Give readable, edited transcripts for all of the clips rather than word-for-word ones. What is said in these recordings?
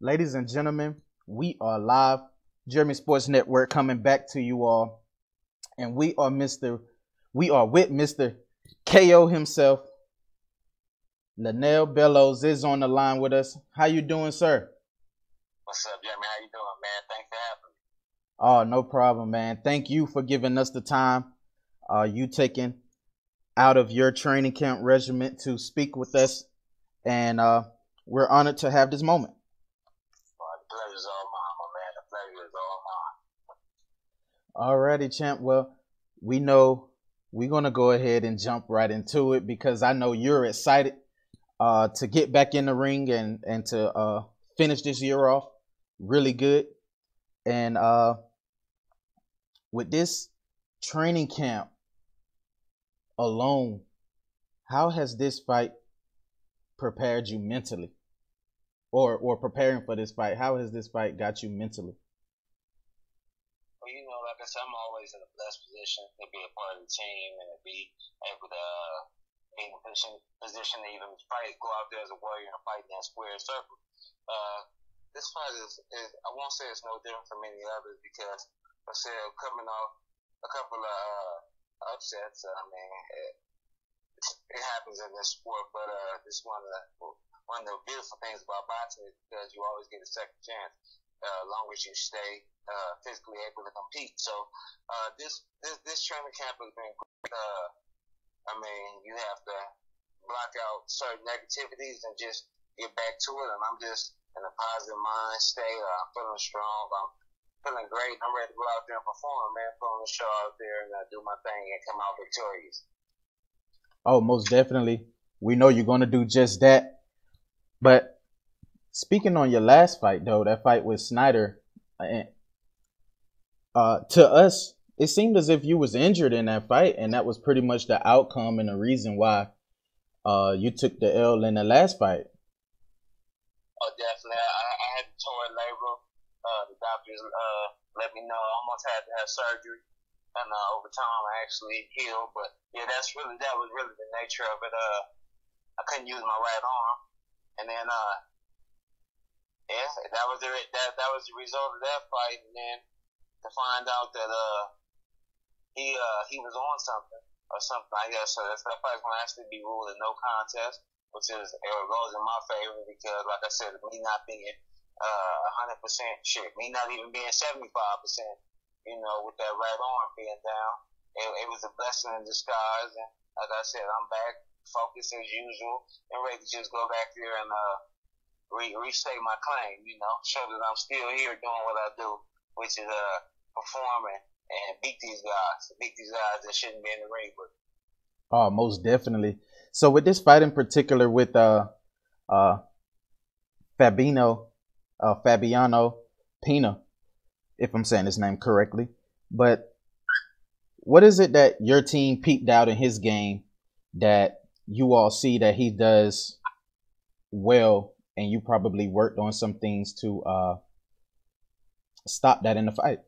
Ladies and gentlemen, we are live. Jeremy Sports Network coming back to you all. And we are with Mr. KO himself. Lanell Bellows is on the line with us. How you doing, sir? What's up, Jeremy? How you doing, man? Thanks for having me. Oh, no problem, man. Thank you for giving us the time. You taking out of your training camp regiment to speak with us. And we're honored to have this moment. The pleasure's all mine, my man. The pleasure is all mine. Alrighty, champ. Well, we know we're gonna go ahead and jump right into it because I know you're excited to get back in the ring and to finish this year off really good. And with this training camp alone, how has this fight prepared you mentally? Or preparing for this fight, how has this fight got you mentally? Well, like I said, I'm always in a blessed position to be a part of the team and to be able to be in a position to even fight, go out there as a warrior and fight in that square circle. This fight is I won't say it's no different from any others because, like I said, coming off a couple of upsets, it happens in this sport, but this one of the beautiful things about boxing is because you always get a second chance, as long as you stay physically able to compete. So this training camp has been great. You have to block out certain negativities and just get back to it. And I'm just in a positive mind state. I'm feeling strong. I'm feeling great. I'm ready to go out there and perform, man. Put on the show out there and do my thing and come out victorious. Oh, most definitely. We know you're going to do just that. But speaking on your last fight, though, that fight with Snyder, to us, it seemed as if you was injured in that fight, and that was pretty much the outcome and the reason why you took the L in the last fight. Oh, definitely. I had a torn labrum. The doctors let me know I almost had to have surgery, and over time I actually healed. But yeah, that was really the nature of it. I couldn't use my right arm. And then, that was the result of that fight. And then to find out that he was on something or something, I guess. So that fight's gonna actually be ruled a no contest, which is it goes in my favor because, like I said, me not being 100% shit, me not even being 75%, with that right arm being down, it was a blessing in disguise. And like I said, I'm back, focused as usual, and ready to just go back there and restate my claim, show that I'm still here doing what I do, which is performing and beat these guys that shouldn't be in the ring with. Oh, most definitely. So with this fight in particular with Fabiano Pena, if I'm saying his name correctly, but what is it that your team peeped out in his game that you all see that he does well, and you probably worked on some things to stop that in the fight?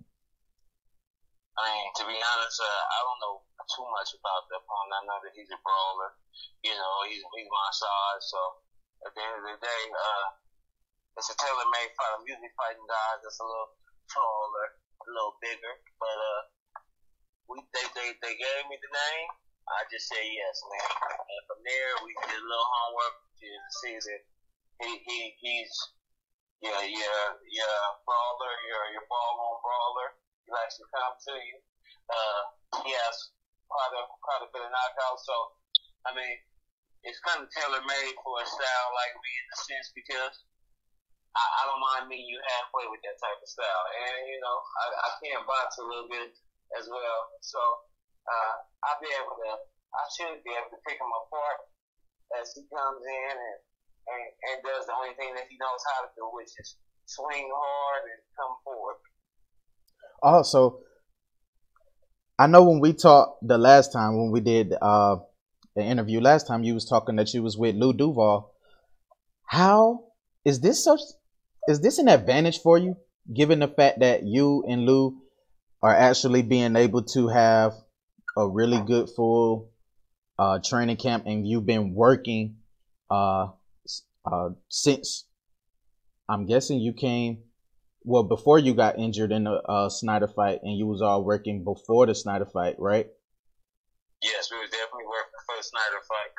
To be honest, I don't know too much about the opponent. I know that he's a brawler. He's my size. So at the end of the day, it's a tailor-made fight. I'm usually fighting guys that's a little taller, a little bigger, but they gave me the name. I just say yes, man. And from there, we did a little homework to see that he's your brawler, your ballroom brawler. He likes to come to you. He has quite a bit of knockouts. So, it's kind of tailor-made for a style like me in a sense because I don't mind meeting you halfway with that type of style. And, I can box a little bit as well. So, I should be able to pick him apart as he comes in and does the only thing that he knows how to do, which is swing hard and come forward. Also, I know when we talked the last time, when we did the interview last time, you was talking that you was with Lou Duval. How is this an advantage for you, given the fact that you and Lou are actually being able to have a really good full training camp, and you've been working since I'm guessing you came well before you got injured in the Snyder fight, and you was all working before the Snyder fight, right? Yes, we were definitely working for the Snyder fight.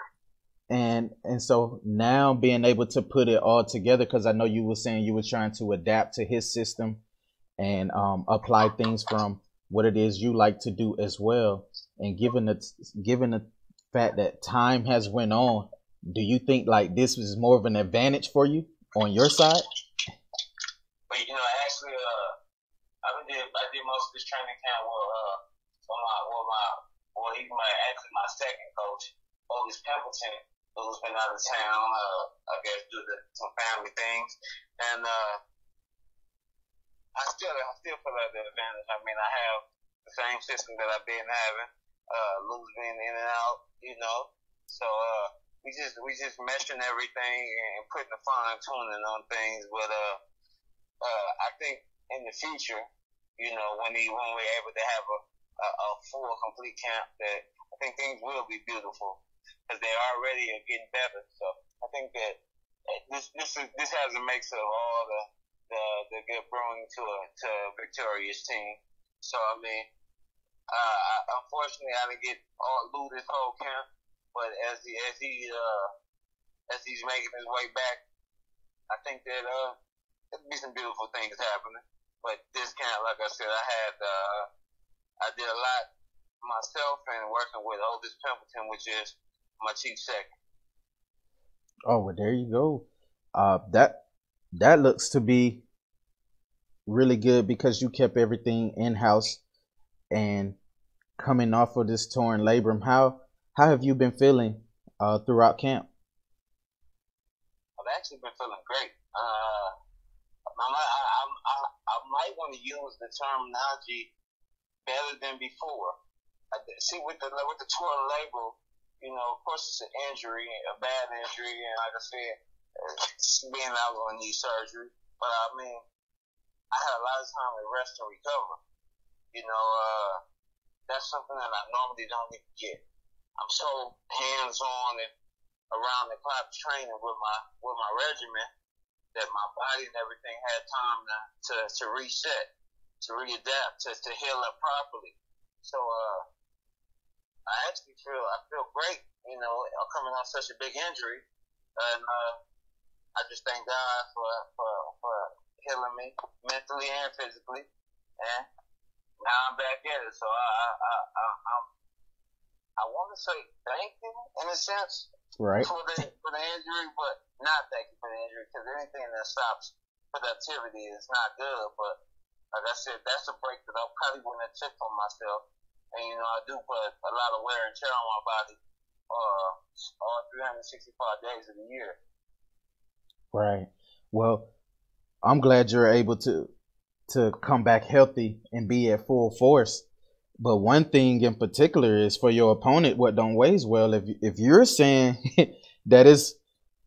And so now being able to put it all together, because I know you were saying you were trying to adapt to his system and apply things from what it is you like to do as well. And given the fact that time has went on, do you think like this is more of an advantage for you on your side? But actually, I did most of this training camp he's my second coach, Otis Pimpleton, who's been out of town, I guess due to some family things, and I still feel like the advantage. I mean, I have the same system that I've been having, Lou's been in and out, so we just meshing everything and putting the fine tuning on things, but I think in the future, when we're able to have a full complete camp, that I think things will be beautiful because they already are getting better. So I think that this has a mix of all the good brewing to a victorious team. So I mean, unfortunately I didn't get all Lou this whole camp, but as he's making his way back, I think that there'll be some beautiful things happening. But this camp, like I said, I did a lot myself and working with Otis Pimpleton, which is my chief second. Oh, well, there you go. That looks to be really good because you kept everything in house and coming off of this torn labrum. How have you been feeling throughout camp? I've actually been feeling great. I might want to use the terminology better than before. See, with the torn label, of course it's an injury, a bad injury, and like I said, being out on knee surgery. But I mean, I had a lot of time to rest and recover. That's something that I normally don't get. I'm so hands-on and around the clock training with my regimen that my body and everything had time to reset, to readapt, to heal up properly. So I actually feel great, coming off such a big injury, and I just thank God for healing me mentally and physically, and now I'm back at it. So I want to say thank you in a sense, right, for the injury, but not thank you for the injury, because anything that stops productivity is not good. But like I said, that's a break that I probably wouldn't have took on myself. And I do put a lot of wear and tear on my body all 365 days of the year. Right. Well, I'm glad you're able to come back healthy and be at full force. But one thing in particular is for your opponent, what don't weighs well. If you're saying that it's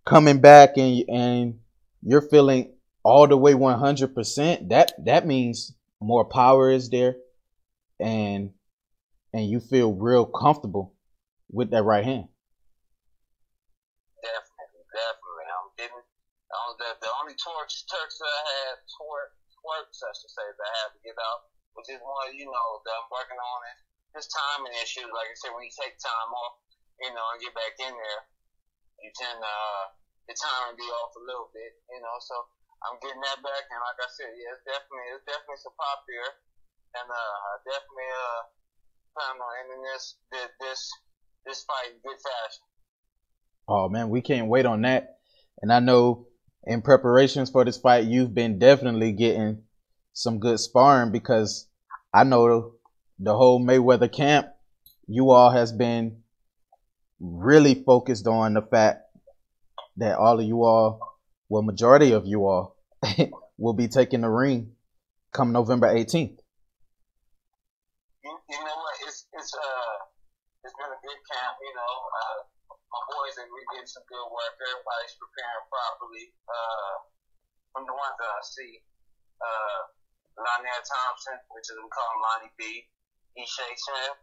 coming back and you're feeling all the way 100%, that means more power is there, and you feel real comfortable with that right hand. Definitely. I'm getting the only twerks that I had, twerks I should say, that I had to get out, which is one, that I'm working on it. This timing issue, like I said, when you take time off, and get back in there, you tend the time to be off a little bit, so I'm getting that back, and like I said, yeah, it's definitely some pop here, and I definitely plan on ending this fight in good fashion. Oh man, we can't wait on that. And I know in preparations for this fight, you've been definitely getting some good sparring, because I know the whole Mayweather camp, you all has been really focused on the fact that all of you all, well, majority of you all will be taking the ring come November 18th. You know what? It's been a good camp. My boys we did some good work. Everybody's preparing properly. From the ones that I see, Lanell Thompson, which is we call him Lonnie B. Shea Smith.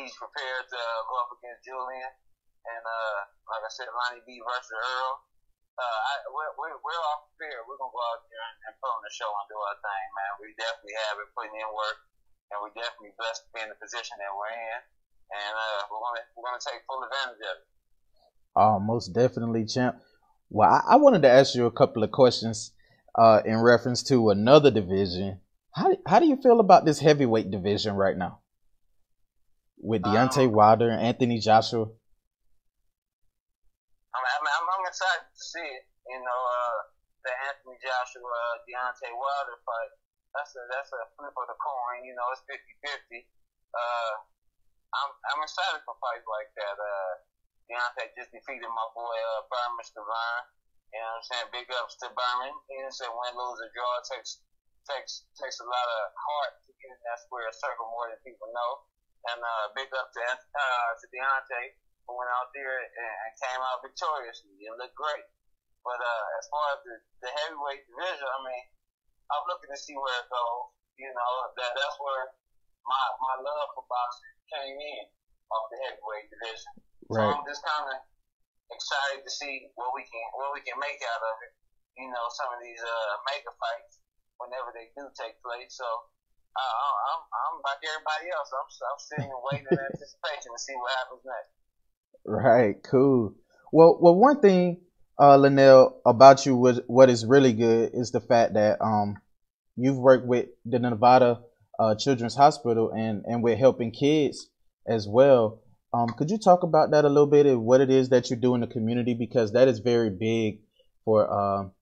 He's prepared to go up against Julian, and like I said, Lonnie B versus Earl. we're all prepared. We're gonna go out there and put on the show and do our thing, man. We definitely have been putting in work, and we're definitely blessed to be in the position that we're in, and we're gonna take full advantage of it. Oh, most definitely, champ. Well, I wanted to ask you a couple of questions in reference to another division. How do you feel about this heavyweight division right now with Deontay Wilder and Anthony Joshua? I'm excited to see it. You know, the Anthony Joshua Deontay Wilder fight. That's a flip of the coin. You know, it's 50-50. I'm excited for fights like that. Deontay just defeated my boy Berman Stavine. You know what I'm saying? Big ups to Berman. He didn't say win, lose, or draw. It takes a lot of heart to get in that square circle more than people know. And big up to Deontay, who went out there and came out victoriously. It looked great. But as far as the heavyweight division, I mean, I'm looking to see where it goes. You know, that's where my love for boxing came in off the heavyweight division. Right. So I'm just kind of excited to see what we can make out of it. You know, some of these mega fights whenever they do take place. So I'm like everybody else. I'm sitting and waiting in anticipation to see what happens next. Right. Cool. Well, one thing, Lanell, about you what is really good is the fact that you've worked with the Nevada Children's Hospital and with helping kids as well. Could you talk about that a little bit and what it is that you do in the community, because that is very big for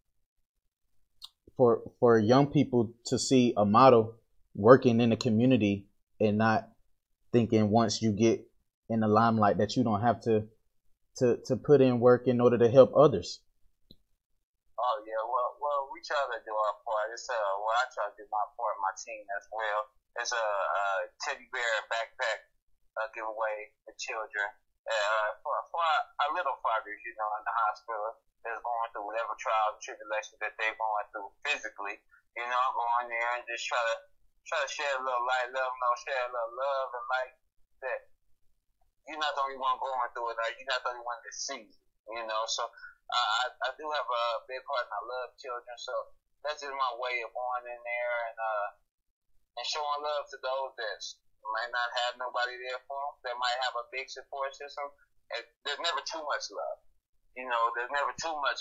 young people to see a model working in the community and not thinking once you get in the limelight that you don't have to put in work in order to help others. Oh yeah, well we try to do our part. It's I try to do my part, my team as well. It's a teddy bear backpack giveaway for children, for our little fighters, you know, in the hospital that's going through whatever trials and tribulations that they're going through physically. You know, I go in there and just try to shed a little light, let them know, share a little love and light that you're not the only one going through it. You're not the only one that sees it. You know, so I do have a big heart and I love children, so that's just my way of going in there and showing love to those that might not have nobody there for them, that might have a big support system. And there's never too much love. You know, there's never too much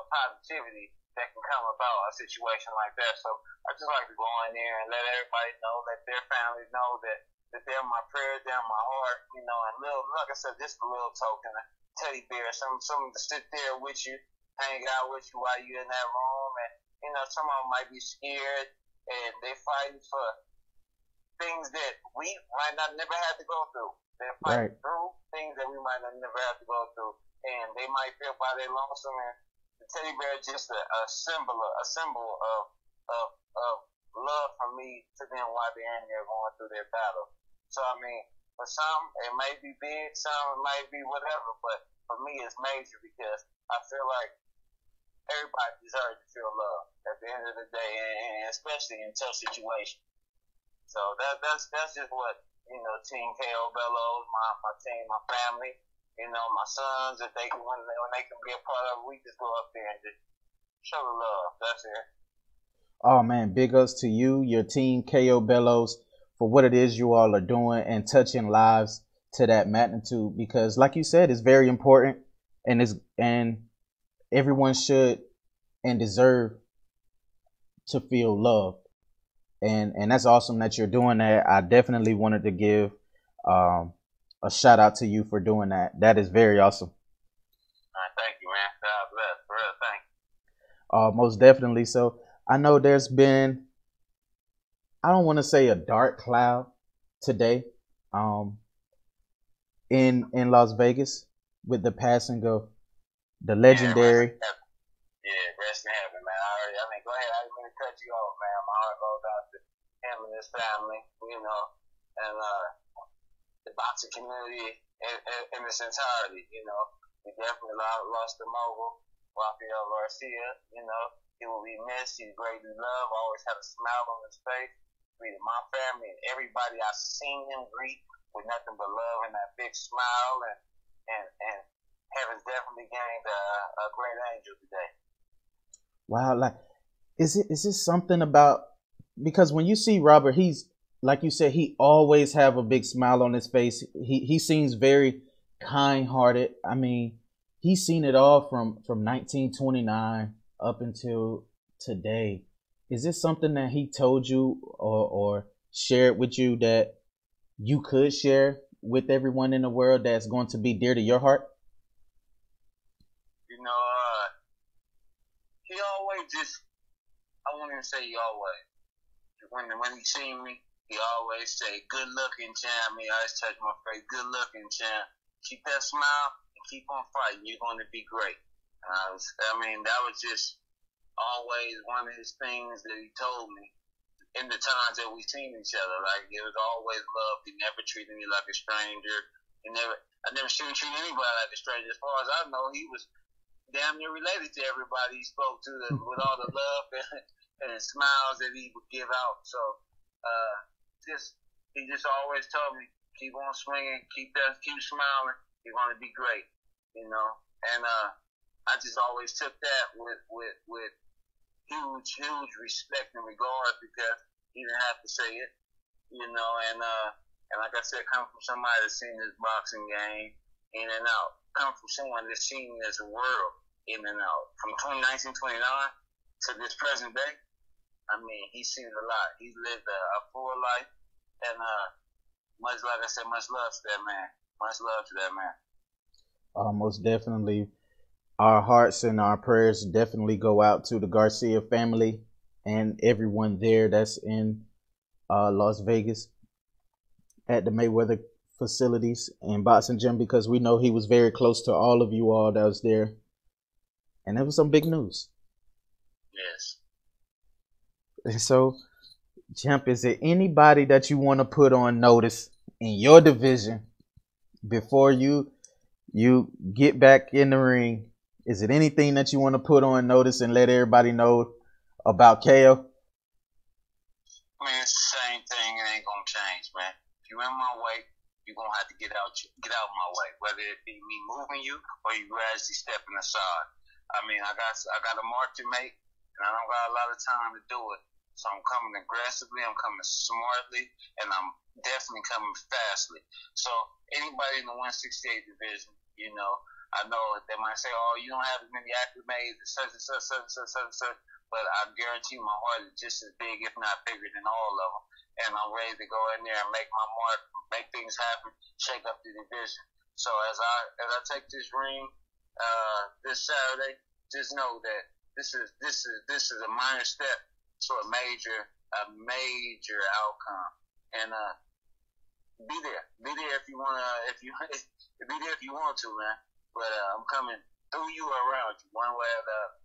positivity that can come about a situation like that. So I just like to go in there and let everybody know, let their families know that they're my prayers, they're my heart, you know, and like I said, just a little token, a teddy bear, something to sit there with you, hang out with you while you're in that room. And, you know, some of them might be scared and they fighting for things that we might not never have to go through. They're fighting through things that we might not never have to go through. And they might feel by their lonesome, and the teddy bear is just a symbol of love from me to them while they're in there going through their battle. So I mean, for some it may be big, some it might be whatever, but for me it's major because I feel like everybody deserves to feel love at the end of the day, and especially in tough situations. So that's just what, you know, Team KO Bellows, my team, my family, you know, my sons, if they can when they can be a part of it, we just go up there and just show the love. That's it. Oh man, big ups to you, your team, KO Bellows, for what it is you all are doing and touching lives to that magnitude. Because, like you said, it's very important, and everyone should and deserve to feel loved. And that's awesome that you're doing that. I definitely wanted to give a shout out to you for doing that. That is very awesome. Thank you, man. God bless. For real, thank you. Most definitely. So I know there's been, I don't want to say a dark cloud today in Las Vegas with the passing of the legendary. Yeah, rest in heaven, man. I mean, go ahead. I didn't mean to cut you off, man. My heart goes out to him and his family, you know, and the boxing community in its entirety, you know. We definitely lost the mogul, RAPHAEL GARCIA, you know. He will be missed. He's greatly loved. Always had a smile on his face. Greeted my family and everybody I've seen him greet with nothing but love and that big smile. And Heaven's definitely gained a great angel today. Wow, like is this something about, because when you see Robert, he's like you said, he always have a big smile on his face. He seems very kind hearted. I mean, he's seen it all from 1929 up until today. Is this something that he told you or shared with you that you could share with everyone in the world that's going to be dear to your heart? You know, he always just, I won't even say he always. When he seen me, he always say, "Good looking, champ." He always touch my face. "Good looking, champ. Keep that smile and keep on fighting. You're going to be great." That was just always one of his things that he told me in the times that we seen each other. Like, it was always love. He never treated me like a stranger. I never seen him treat anybody like a stranger. As far as I know, he was damn near related to everybody he spoke to with all the love and smiles that he would give out. So, he just always told me, keep on swinging, keep smiling. You're going to be great, you know. And I just always took that with huge respect and regard, because he didn't have to say it, you know. And like I said, coming from somebody that's seen this boxing game in and out, coming from someone that's seen this world in and out, from 1929 to this present day. I mean, he's seen a lot. He's lived a full life, and much love to that man. Much love to that man. Most definitely. Our hearts and our prayers definitely go out to the Garcia family and everyone there that's in Las Vegas at the Mayweather facilities and boxing gym, because we know he was very close to all of you all that was there. And that was some big news. Yes. And so, Champ, is there anybody that you want to put on notice in your division before you get back in the ring? Is it anything that you want to put on notice and let everybody know about KO? I mean, it's the same thing. It ain't gonna change, man. If you in my way, you're gonna have to get out my way. Whether it be me moving you or you gradually stepping aside. I mean, I got a mark to make, and I don't got a lot of time to do it. So I'm coming aggressively, I'm coming smartly, and I'm definitely coming fastly. So anybody in the 168 division, you know, I know they might say, "Oh, you don't have as many acclimates, such and such," but I guarantee my heart is just as big, if not bigger, than all of them. And I'm ready to go in there and make my mark, make things happen, shake up the division. So as I take this ring this Saturday, just know that this is a minor step to a major outcome. And be there if you want to, man. But I'm coming through you or around you, one way or the other.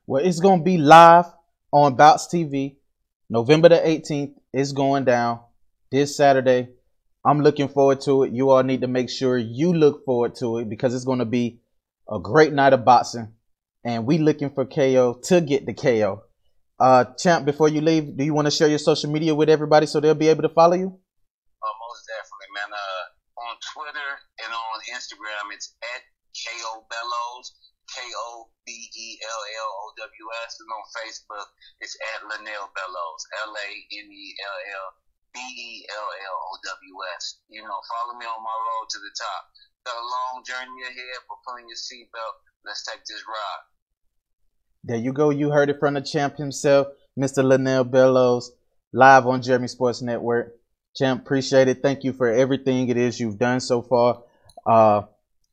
Well, it's going to be live on Bouts TV, November the 18th. It's going down this Saturday. I'm looking forward to it. You all need to make sure you look forward to it, because it's going to be a great night of boxing. And we looking for KO to get the KO. Champ, before you leave, do you want to share your social media with everybody so they'll be able to follow you? Most definitely, man. On Twitter and on Instagram, it's at KO Bellows, KOBELLOWS, and on Facebook, it's at Lanell Bellows, LANELLBELLOWS. You know, follow me on my road to the top. Got a long journey ahead, but put on your seatbelt. Let's take this ride. There you go. You heard it from the champ himself, Mr. Lanell Bellows, live on Jeremy Sports Network. Champ, appreciate it. Thank you for everything it is you've done so far.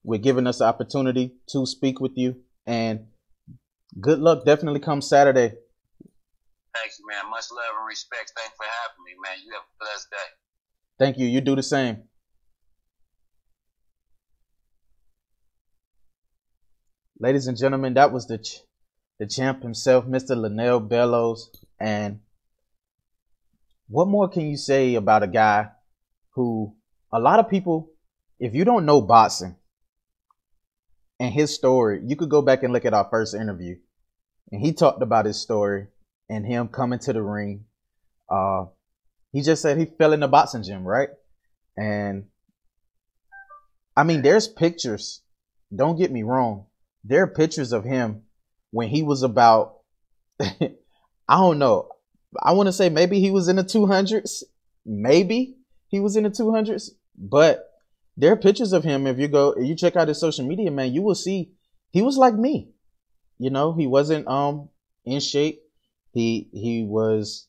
We're giving us the opportunity to speak with you, and good luck. Definitely come Saturday. Thank you, man. Much love and respect. Thanks for having me, man. You have a blessed day. Thank you. You do the same. Ladies and gentlemen, that was the champ himself, Mr. Lanell Bellows. And what more can you say about a guy who, a lot of people, if you don't know boxing and his story, you could go back and look at our first interview, and he talked about his story and him coming to the ring. He just said he fell in the boxing gym, right? And I mean, there's pictures don't get me wrong. There are pictures of him when he was about, I don't know. I want to say maybe he was in the 200s. Maybe he was in the 200s. But there are pictures of him. If you check out his social media, man, you will see he was like me. You know, he wasn't in shape. He was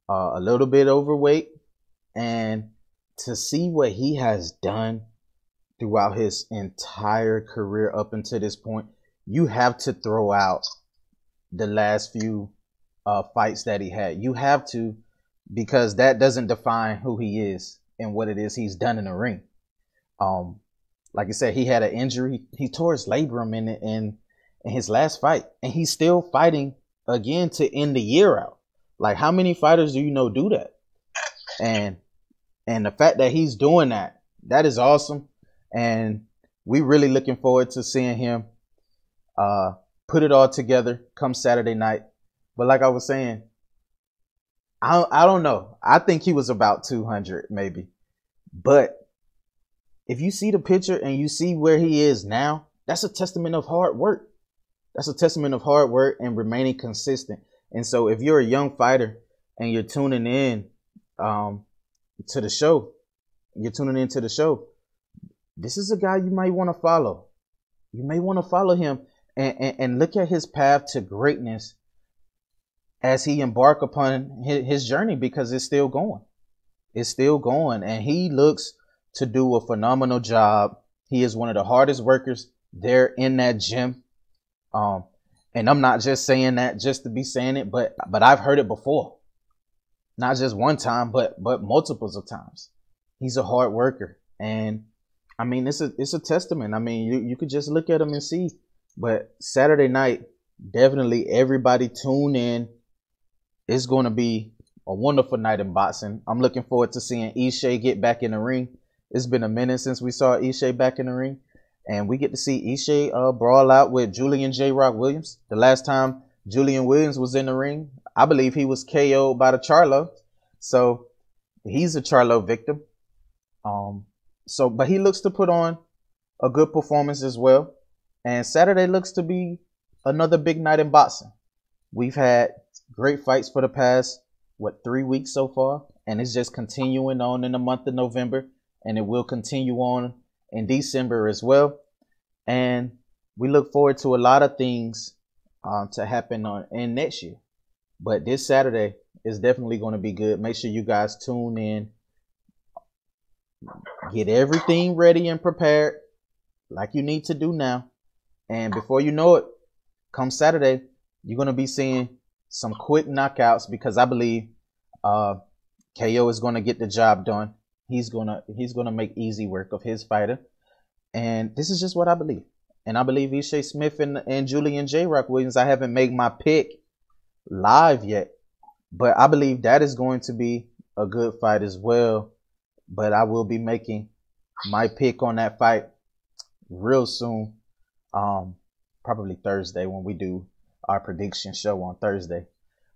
a little bit overweight, and to see what he has done throughout his entire career up until this point, you have to throw out the last few fights that he had. You have to, because that doesn't define who he is and what it is he's done in the ring. Like I said, he had an injury. He tore his labrum in his last fight, and he's still fighting again to end the year out. Like, how many fighters do you know do that? And the fact that he's doing that is awesome. And we really looking forward to seeing him put it all together come Saturday night. But like I was saying, I don't know. I think he was about 200 maybe. But if you see the picture and you see where he is now, that's a testament of hard work. That's a testament of hard work and remaining consistent. And so if you're a young fighter and you're tuning in to the show, this is a guy you might want to follow. You may want to follow him and look at his path to greatness as he embark upon his journey, because it's still going. It's still going. And he looks to do a phenomenal job. He is one of the hardest workers there in that gym. And I'm not just saying that just to be saying it, but I've heard it before. Not just one time, but multiples of times. He's a hard worker. And I mean, it's a testament. I mean, you could just look at him and see. But Saturday night, definitely everybody tune in. It's going to be a wonderful night in boxing. I'm looking forward to seeing Ishe get back in the ring. It's been a minute since we saw Ishe back in the ring. And we get to see Ishe brawl out with Julian J. Rock Williams. The last time Julian Williams was in the ring, I believe he was KO'd by the Charlo. So he's a Charlo victim. But he looks to put on a good performance as well. And Saturday looks to be another big night in boxing. We've had great fights for the past, 3 weeks so far. And it's just continuing on in the month of November. And it will continue on in December as well. And we look forward to a lot of things to happen in next year. But this Saturday is definitely going to be good. Make sure you guys tune in. Get everything ready and prepared like you need to do now. And before you know it, come Saturday, you're going to be seeing some quick knockouts, because I believe KO is going to get the job done. He's gonna make easy work of his fighter. And this is just what I believe. And I believe Ishe Smith and Julian J. Rock Williams. I haven't made my pick live yet, but I believe that is going to be a good fight as well. But I will be making my pick on that fight real soon. Probably Thursday when we do our prediction show on Thursday.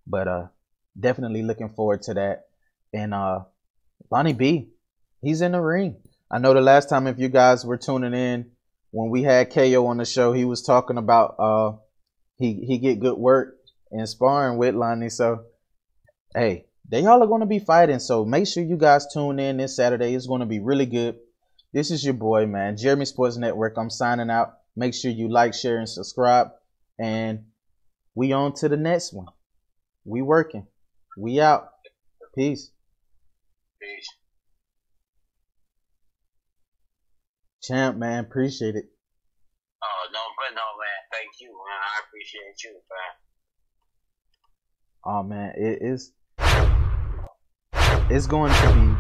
But definitely looking forward to that. And Lonnie B, he's in the ring. I know the last time, if you guys were tuning in, when we had KO on the show, he was talking about he get good work in sparring with Lonnie. So, hey, they all are going to be fighting. So make sure you guys tune in this Saturday. It's going to be really good. This is your boy, man, Jeremy Sports Network. I'm signing out. Make sure you like, share, and subscribe. And we on to the next one. We working. We out. Peace. Peace. Champ, man, appreciate it. Oh, no, man. Thank you, man. I appreciate you, man. Oh, man, it's going to be